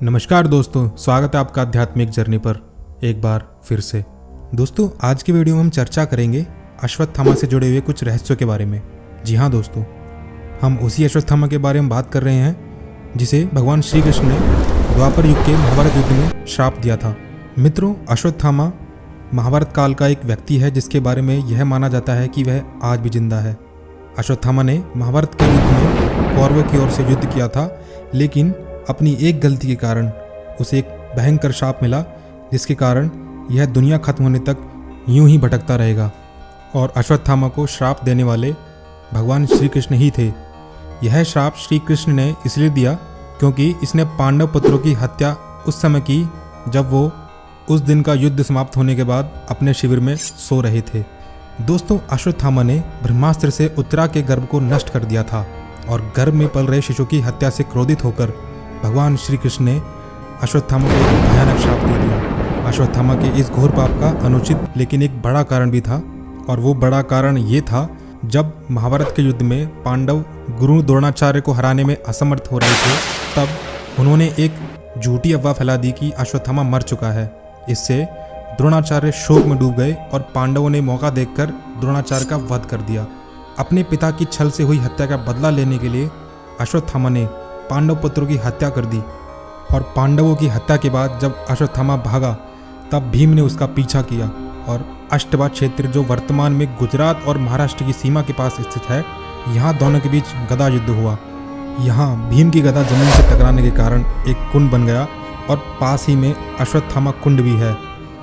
नमस्कार दोस्तों, स्वागत है आपका आध्यात्मिक जर्नी पर एक बार फिर से। दोस्तों, आज की वीडियो में हम चर्चा करेंगे अश्वत्थामा से जुड़े हुए कुछ रहस्यों के बारे में। जी हाँ दोस्तों, हम उसी अश्वत्थामा के बारे में बात कर रहे हैं जिसे भगवान श्री कृष्ण ने द्वापर युग के महाभारत युद्ध में श्राप दिया था। मित्रों, अश्वत्थामा महाभारत काल का एक व्यक्ति है जिसके बारे में यह माना जाता है कि वह आज भी जिंदा है। अश्वत्थामा ने महाभारत के युद्ध में कौरवों की ओर से युद्ध किया था, लेकिन अपनी एक गलती के कारण उसे एक भयंकर श्राप मिला, जिसके कारण यह दुनिया खत्म होने तक यूं ही भटकता रहेगा। और अश्वत्थामा को श्राप देने वाले भगवान श्री कृष्ण ही थे। यह श्राप श्री कृष्ण ने इसलिए दिया क्योंकि इसने पांडव पुत्रों की हत्या उस समय की जब वो उस दिन का युद्ध समाप्त होने के बाद अपने शिविर में सो रहे थे। दोस्तों, अश्वत्थामा ने ब्रह्मास्त्र से उत्तरा के गर्भ को नष्ट कर दिया था और गर्भ में पल रहे शिशु की हत्या से क्रोधित होकर भगवान श्री कृष्ण ने अश्वत्थामा को एक भयानक श्राप दे दिया। अश्वत्थामा के इस घोर पाप का अनुचित लेकिन एक बड़ा कारण भी था, और वो बड़ा कारण ये था, जब महाभारत के युद्ध में पांडव गुरु द्रोणाचार्य को हराने में असमर्थ हो रहे थे, तब उन्होंने एक झूठी अफवाह फैला दी कि अश्वत्थामा मर चुका है। इससे द्रोणाचार्य शोक में डूब गए और पांडवों ने मौका देखकर द्रोणाचार्य का वध कर दिया। अपने पिता की छल से हुई हत्या का बदला लेने के लिए अश्वत्थामा ने पांडव पुत्रों की हत्या कर दी, और पांडवों की हत्या के बाद जब अश्वत्थामा भागा तब भीम ने उसका पीछा किया और अष्टवा क्षेत्र, जो वर्तमान में गुजरात और महाराष्ट्र की सीमा के पास स्थित है, यहाँ दोनों के बीच गदा युद्ध हुआ। यहाँ भीम की गदा जमीन से टकराने के कारण एक कुंड बन गया, और पास ही में अश्वत्थामा कुंड भी है,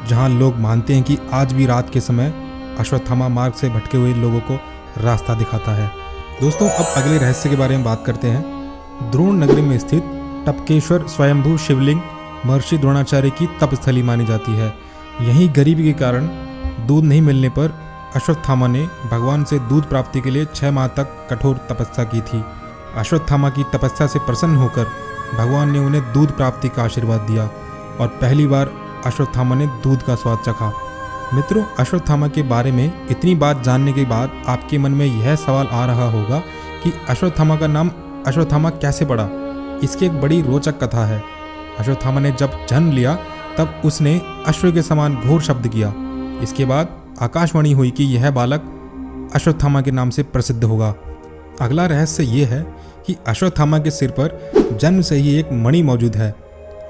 जहाँ लोग मानते हैं कि आज भी रात के समय अश्वत्थामा मार्ग से भटके हुए लोगों को रास्ता दिखाता है। दोस्तों, अब अगले रहस्य के बारे में बात करते हैं। द्रोण नगरी में स्थित टपकेश्वर स्वयंभू शिवलिंग महर्षि द्रोणाचार्य की तपस्थली मानी जाती है। यहीं गरीबी के कारण दूध नहीं मिलने पर अश्वत्थामा ने भगवान से दूध प्राप्ति के लिए 6 माह तक कठोर तपस्या की थी। अश्वत्थामा की तपस्या से प्रसन्न होकर भगवान ने उन्हें दूध प्राप्ति का आशीर्वाद दिया, और पहली बार अश्वत्थामा ने दूध का स्वाद चखा। मित्रों, अश्वत्थामा के बारे में इतनी बात जानने के बाद आपके मन में यह सवाल आ रहा होगा कि अश्वत्थामा का नाम अश्वत्थामा कैसे पड़ा। इसकी एक बड़ी रोचक कथा है। अश्वत्थामा ने जब जन्म लिया तब उसने अश्व के समान घोर शब्द किया। इसके बाद आकाशवाणी हुई कि यह बालक अश्वत्थामा के नाम से प्रसिद्ध होगा। अगला रहस्य ये है कि अश्वत्थामा के सिर पर जन्म से ही एक मणि मौजूद है,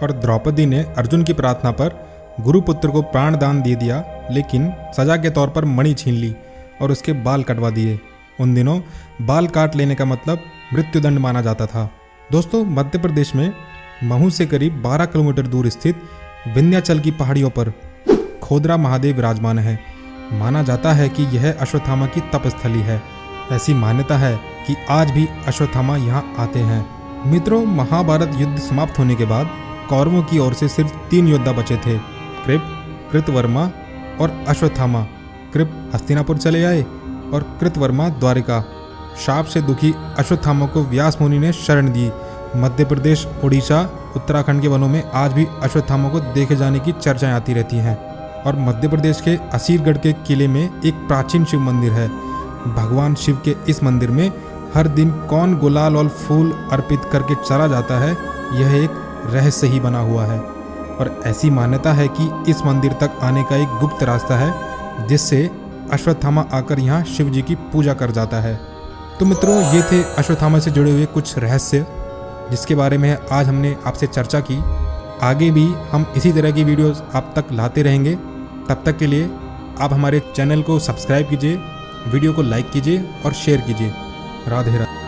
और द्रौपदी ने अर्जुन की प्रार्थना पर गुरुपुत्र को प्राण दान दे दिया, लेकिन सजा के तौर पर मणि छीन ली और उसके बाल कटवा दिए। उन दिनों बाल काट लेने का मतलब मृत्युदंड माना जाता था। दोस्तों, मध्य प्रदेश में महू से करीब 12 किलोमीटर दूर स्थित विंध्याचल की पहाड़ियों पर खोदरा महादेव विराजमान है। माना जाता है कि यह अश्वत्थामा की तपस्थली है। ऐसी मान्यता है कि आज भी अश्वत्थामा यहाँ आते हैं। मित्रों, महाभारत युद्ध समाप्त होने के बाद कौरवों की ओर से सिर्फ 3 योद्धा बचे थे, कृप, कृतवर्मा और अश्वत्थामा। कृप हस्तिनापुर चले आए और कृतवर्मा द्वारिका। शाप से दुखी अश्वत्थामा को व्यास मुनि ने शरण दी। मध्य प्रदेश, उड़ीसा, उत्तराखंड के वनों में आज भी अश्वत्थामा को देखे जाने की चर्चाएं आती रहती हैं। और मध्य प्रदेश के असीरगढ़ के किले में एक प्राचीन शिव मंदिर है। भगवान शिव के इस मंदिर में हर दिन कौन गुलाल और फूल अर्पित करके चला जाता है, यह एक रहस्य ही बना हुआ है। और ऐसी मान्यता है कि इस मंदिर तक आने का एक गुप्त रास्ता है, जिससे अश्वत्थामा आकर यहाँ शिव जी की पूजा कर जाता है। तो मित्रों, ये थे अश्वत्थामा से जुड़े हुए कुछ रहस्य, जिसके बारे में आज हमने आपसे चर्चा की। आगे भी हम इसी तरह की वीडियोस आप तक लाते रहेंगे। तब तक के लिए आप हमारे चैनल को सब्सक्राइब कीजिए, वीडियो को लाइक कीजिए और शेयर कीजिए। राधे राधे।